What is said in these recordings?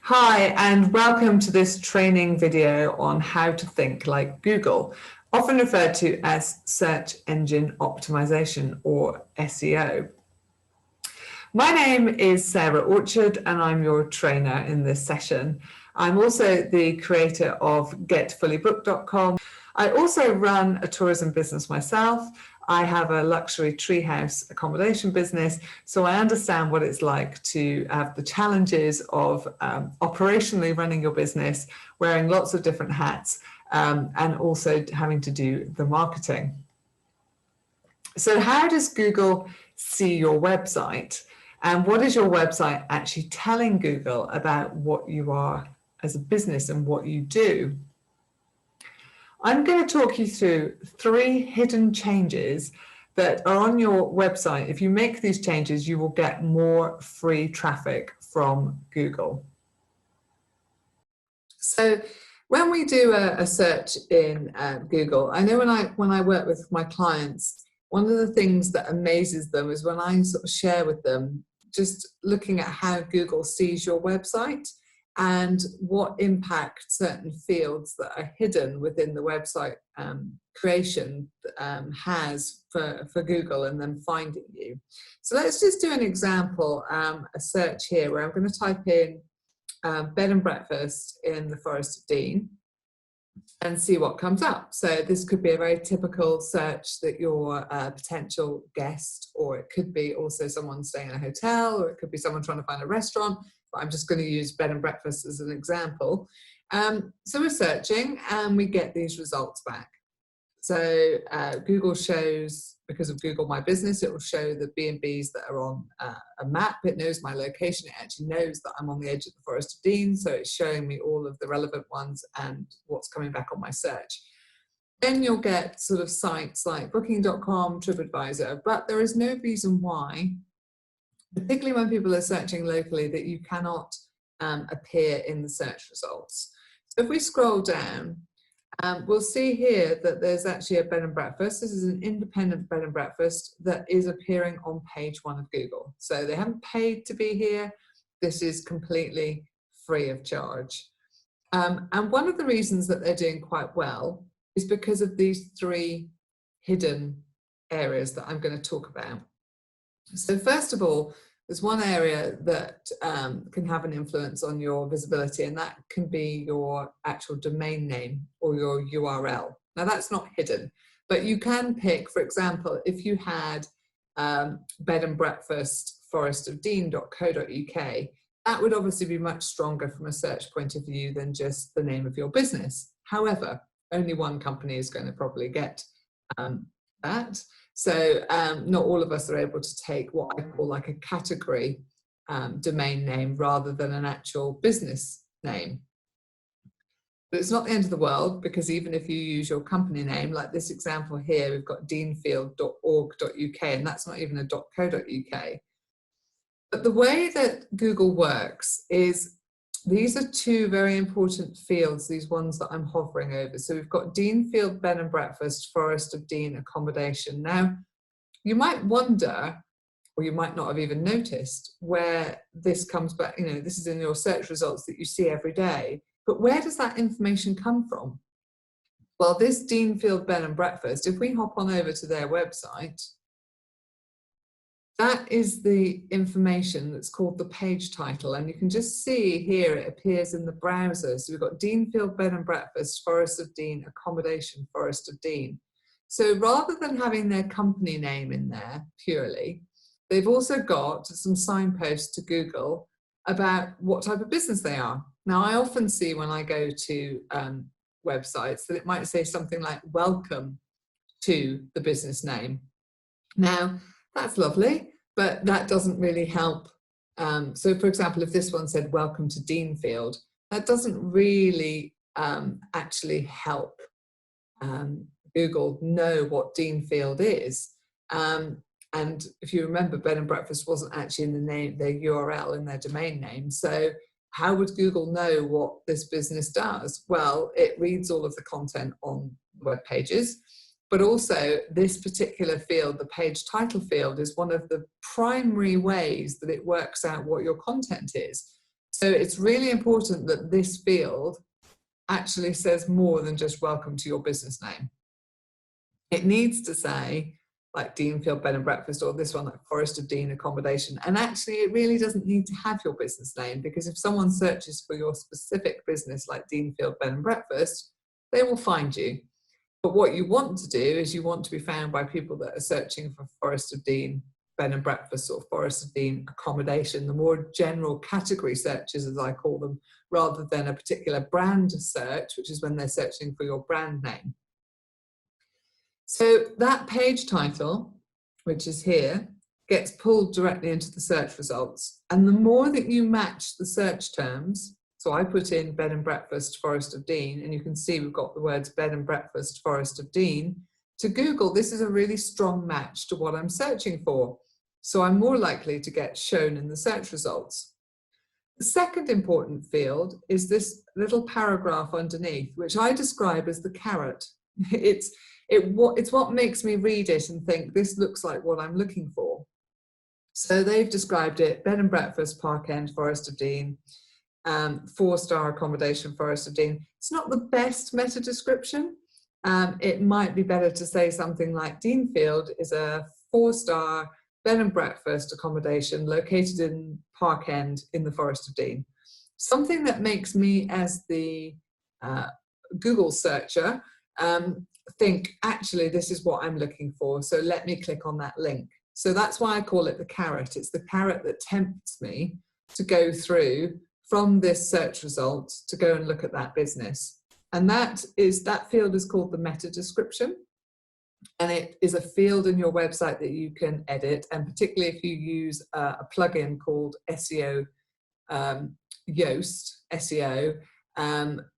Hi, and welcome to this training video on how to think like Google, often referred to as search engine optimization or SEO. My name is Sarah Orchard and I'm your trainer in this session. I'm also the creator of getfullybooked.com. I also run a tourism business myself. I have a luxury treehouse accommodation business, so I understand what it's like to have the challenges of operationally running your business, wearing lots of different hats, and also having to do the marketing. So how does Google see your website? And what is your website actually telling Google about what you are as a business and what you do? I'm going to talk you through 3 hidden changes that are on your website. If you make these changes, you will get more free traffic from Google. So when we do a search in Google, I know when I work with my clients, one of the things that amazes them is when I sort of share with them just looking at how Google sees your website and what impact certain fields that are hidden within the website creation has for Google and them finding you. So let's just do an example, a search here where I'm going to type in bed and breakfast in the Forest of Dean and see what comes up. So this could be a very typical search that you're a potential guest, or it could be also someone staying in a hotel, or it could be someone trying to find a restaurant. But I'm just going to use bed and breakfast as an example. So we're searching and we get these results back. So Google shows, because of Google My Business, it will show the B&Bs that are on a map. It knows my location. It actually knows that I'm on the edge of the Forest of Dean. So it's showing me all of the relevant ones and what's coming back on my search. Then you'll get sort of sites like booking.com, TripAdvisor, but there is no reason why, particularly when people are searching locally, that you cannot appear in the search results. So if we scroll down, we'll see here that there's actually a bed and breakfast. This is an independent bed and breakfast that is appearing on page 1 of Google. So they haven't paid to be here. This is completely free of charge. And one of the reasons that they're doing quite well is because of these 3 hidden areas that I'm going to talk about. So first of all, there's one area that can have an influence on your visibility, and that can be your actual domain name or your URL. Now that's not hidden, but you can pick, for example, if you had bed and breakfast forestofdean.co.uk, that would obviously be much stronger from a search point of view than just the name of your business. However, only one company is going to probably get that. So not all of us are able to take what I call like a category domain name rather than an actual business name. But it's not the end of the world, because even if you use your company name, like this example here, we've got deanfield.org.uk, and that's not even a .co.uk. But the way that Google works is these are 2 very important fields, these ones that I'm hovering over. So we've got Deanfield Bed and Breakfast, Forest of Dean accommodation. Now, you might wonder, or you might not have even noticed, where this comes back. You know, this is in your search results that you see every day. But where does that information come from? Well, this Deanfield Bed and Breakfast, if we hop on over to their website, that is the information that's called the page title, and you can just see here it appears in the browser. So we've got Deanfield Bed and Breakfast, Forest of Dean, accommodation, Forest of Dean. So rather than having their company name in there purely, they've also got some signposts to Google about what type of business they are. Now, I often see when I go to websites that it might say something like welcome to the business name. Now, that's lovely, but that doesn't really help. So for example, if this one said welcome to Deanfield, that doesn't really actually help Google know what Deanfield is. And if you remember, bed and breakfast wasn't actually in the name, their URL in their domain name. So how would Google know what this business does? Well, it reads all of the content on web pages. But also this particular field, the page title field, is one of the primary ways that it works out what your content is. So it's really important that this field actually says more than just welcome to your business name. It needs to say like Deanfield Bed and Breakfast, or this one like Forest of Dean Accommodation. And actually it really doesn't need to have your business name, because if someone searches for your specific business like Deanfield Bed and Breakfast, they will find you. But what you want to do is you want to be found by people that are searching for Forest of Dean Bed and Breakfast or Forest of Dean Accommodation, the more general category searches, as I call them, rather than a particular brand search, which is when they're searching for your brand name. So that page title, which is here, gets pulled directly into the search results. And the more that you match the search terms, so I put in Bed and Breakfast Forest of Dean, and you can see we've got the words Bed and Breakfast Forest of Dean. To Google, this is a really strong match to what I'm searching for. So I'm more likely to get shown in the search results. The second important field is this little paragraph underneath, which I describe as the carrot. It's what makes me read it and think this looks like what I'm looking for. So they've described it: Bed and Breakfast Park End Forest of Dean, 4-star accommodation Forest of Dean. It's not the best meta description. It might be better to say something like Deanfield is a 4-star bed and breakfast accommodation located in Park End in the Forest of Dean. Something that makes me, as the Google searcher, think, actually, this is what I'm looking for, so let me click on that link. So that's why I call it the carrot. It's the carrot that tempts me to go through from this search result to go and look at that business. And that field is called the meta description. And it is a field in your website that you can edit, and particularly if you use a plugin called SEO, Yoast SEO.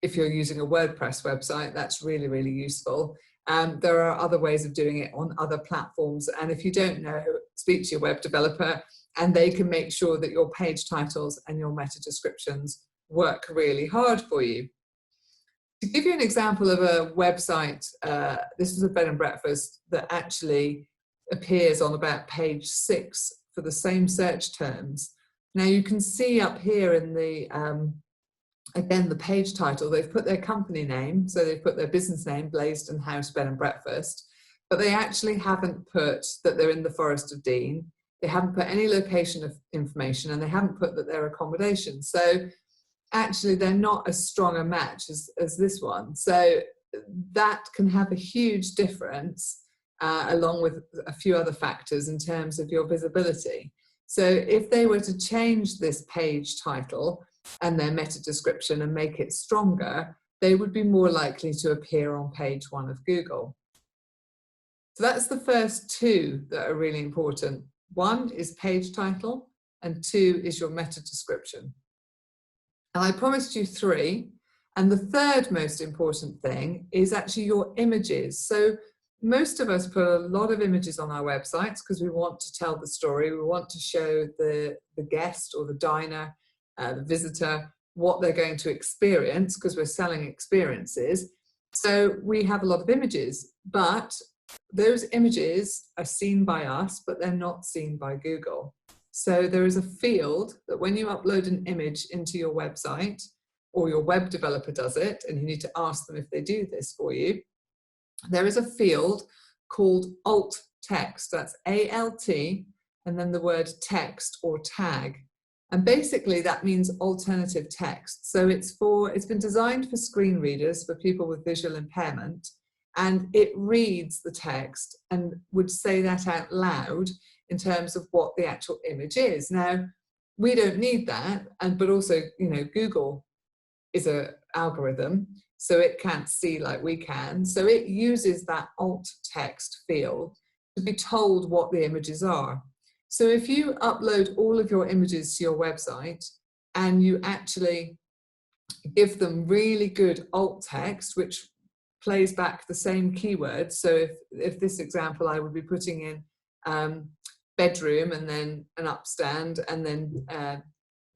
If you're using a WordPress website, that's really, really useful. There are other ways of doing it on other platforms. And if you don't know, speak to your web developer, and they can make sure that your page titles and your meta descriptions work really hard for you. To give you an example of a website, this is a bed and breakfast that actually appears on about page 6 for the same search terms. Now you can see up here in the, again, the page title, they've put their company name, so they've put their business name, Blaisdon House Bed and Breakfast, but they actually haven't put that they're in the Forest of Dean. They haven't put any location of information, and they haven't put that they're accommodation. So actually they're not as strong a match as this one. So that can have a huge difference, along with a few other factors in terms of your visibility. So if they were to change this page title and their meta description and make it stronger, they would be more likely to appear on page 1 of Google. So that's the first 2 that are really important. 1 is page title, and 2 is your meta description. And I promised you 3. And the third most important thing is actually your images. So most of us put a lot of images on our websites because we want to tell the story. We want to show the guest or the diner, the visitor, what they're going to experience, because we're selling experiences. So we have a lot of images, but those images are seen by us, but they're not seen by Google. So there is a field that when you upload an image into your website, or your web developer does it, and you need to ask them if they do this for you, there is a field called alt text. That's ALT, and then the word text or tag. And basically that means alternative text. So it's been designed for screen readers, for people with visual impairment, and it reads the text and would say that out loud in terms of what the actual image is. Now, we don't need that, but also, Google is an algorithm, so it can't see like we can. So it uses that alt text field to be told what the images are. So if you upload all of your images to your website and you actually give them really good alt text, which plays back the same keywords. So if this example, I would be putting in bedroom and then an upstand and then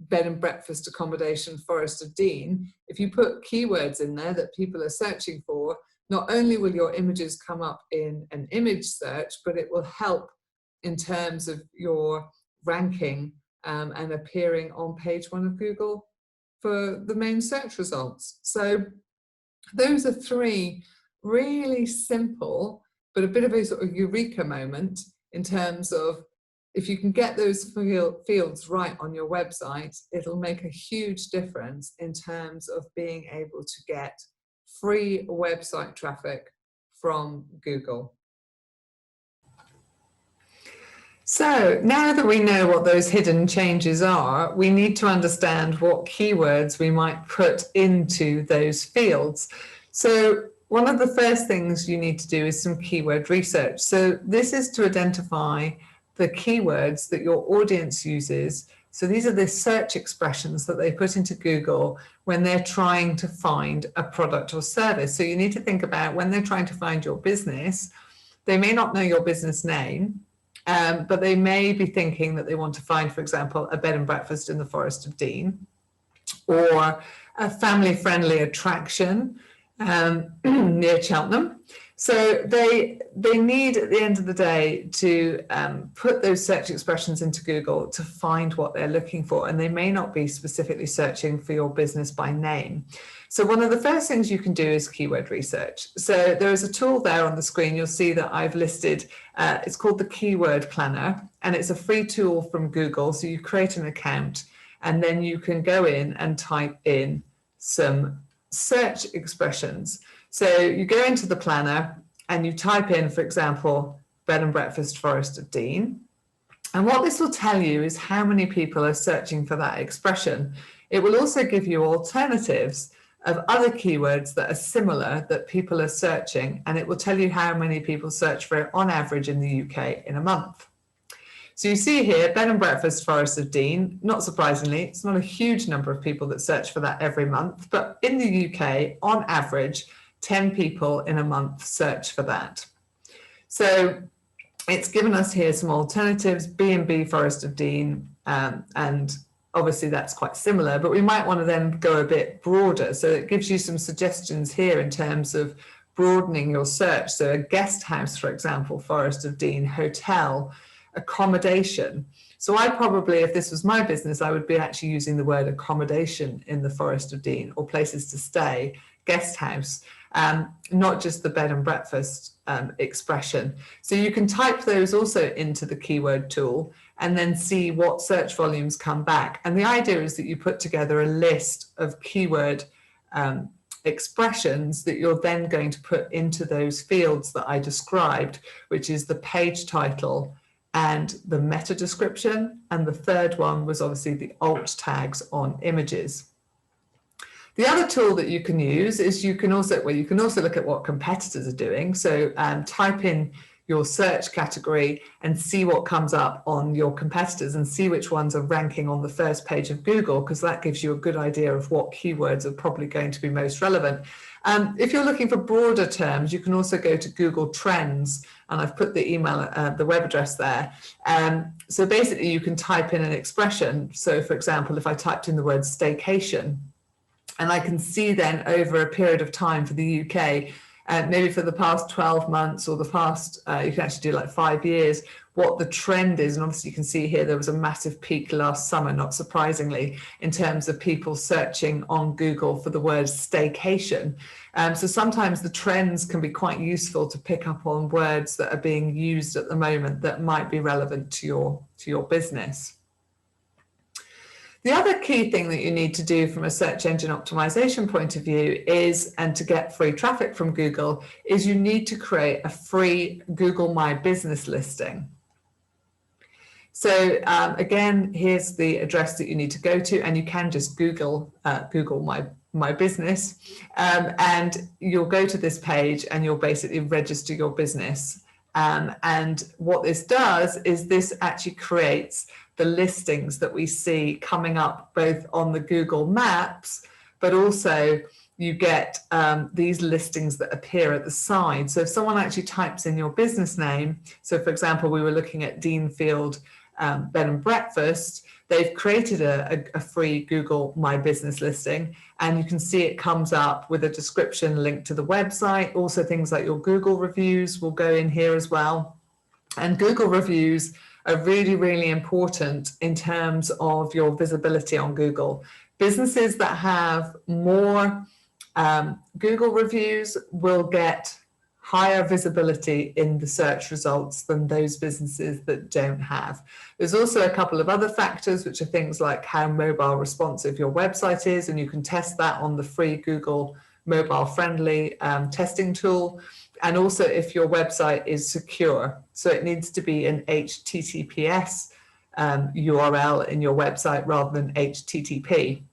bed and breakfast accommodation Forest of Dean. If you put keywords in there that people are searching for, not only will your images come up in an image search, but it will help in terms of your ranking and appearing on page 1 of Google for the main search results. So those are 3 really simple, but a bit of a sort of eureka moment in terms of, if you can get those fields right on your website, it'll make a huge difference in terms of being able to get free website traffic from Google. So now that we know what those hidden changes are, we need to understand what keywords we might put into those fields. So one of the first things you need to do is some keyword research. So this is to identify the keywords that your audience uses. So these are the search expressions that they put into Google when they're trying to find a product or service. So you need to think about, when they're trying to find your business, they may not know your business name, but they may be thinking that they want to find, for example, a bed and breakfast in the Forest of Dean, or a family-friendly attraction near Cheltenham. So they need, at the end of the day, to put those search expressions into Google to find what they're looking for, and they may not be specifically searching for your business by name. So one of the first things you can do is keyword research. So there is a tool there on the screen. You'll see that I've listed, it's called the Keyword Planner, and it's a free tool from Google. So you create an account, and then you can go in and type in some search expressions. So you go into the planner and you type in, for example, bed and breakfast Forest of Dean. And what this will tell you is how many people are searching for that expression. It will also give you alternatives of other keywords that are similar that people are searching, and it will tell you how many people search for it on average in the UK in a month. So you see here, bed and breakfast Forest of Dean. Not surprisingly, it's not a huge number of people that search for that every month, but in the UK, on average, 10 people in a month search for that. So it's given us here some alternatives, B&B Forest of Dean, and obviously that's quite similar, but we might want to then go a bit broader. So it gives you some suggestions here in terms of broadening your search. So a guest house, for example, Forest of Dean, hotel, accommodation. So I probably, if this was my business, I would be actually using the word accommodation in the Forest of Dean, or places to stay, guest house, not just the bed and breakfast expression. So you can type those also into the keyword tool and then see what search volumes come back. And the idea is that you put together a list of keyword expressions that you're then going to put into those fields that I described, which is the page title and the meta description. And the third one was obviously the alt tags on images. The other tool that you can use is you can also look at what competitors are doing. So type in your search category and see what comes up on your competitors and see which ones are ranking on the first page of Google, because that gives you a good idea of what keywords are probably going to be most relevant. If you're looking for broader terms, you can also go to Google Trends, and I've put the email, the web address there. So basically you can type in an expression. So for example, if I typed in the word staycation, and I can see then over a period of time for the UK, maybe for the past 12 months or the past, you can actually do like 5 years, what the trend is. And obviously you can see here there was a massive peak last summer, not surprisingly, in terms of people searching on Google for the word staycation. So sometimes the trends can be quite useful to pick up on words that are being used at the moment that might be relevant to your business. The other key thing that you need to do from a search engine optimization point of view is, and to get free traffic from Google, is you need to create a free Google My Business listing. So again, here's the address that you need to go to, and you can just Google my business, and you'll go to this page and you'll basically register your business. And what this does is this actually creates the listings that we see coming up both on the Google Maps, but also you get these listings that appear at the side. So if someone actually types in your business name, so for example, we were looking at Deanfield Bed and Breakfast, they've created a free Google My Business listing, and you can see it comes up with a description linked to the website. Also things like your Google reviews will go in here as well. And Google reviews are really, really important in terms of your visibility on Google. Businesses that have more Google reviews will get higher visibility in the search results than those businesses that don't have. There's also a couple of other factors, which are things like how mobile responsive your website is, and you can test that on the free Google mobile friendly testing tool. And also if your website is secure. So it needs to be an HTTPS URL in your website rather than HTTP.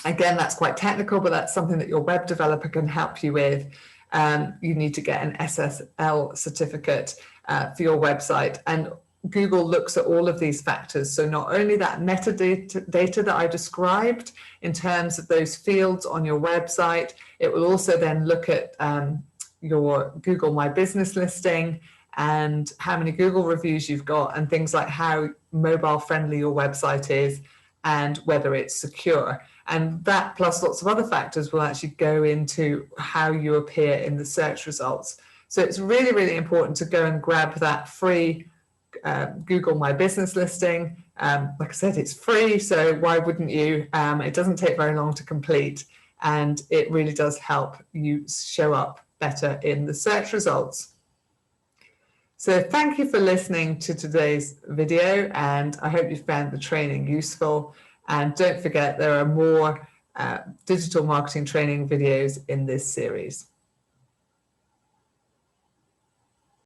Again, that's quite technical, but that's something that your web developer can help you with. You need to get an SSL certificate for your website. And Google looks at all of these factors. So not only that metadata that I described in terms of those fields on your website, it will also then look at your Google My Business listing and how many Google reviews you've got and things like how mobile friendly your website is and whether it's secure. And that plus lots of other factors will actually go into how you appear in the search results. So it's really, really important to go and grab that free Google My Business listing. Like I said, it's free, so why wouldn't you? It doesn't take very long to complete, and it really does help you show up better in the search results. So thank you for listening to today's video, and I hope you found the training useful. And don't forget, there are more digital marketing training videos in this series.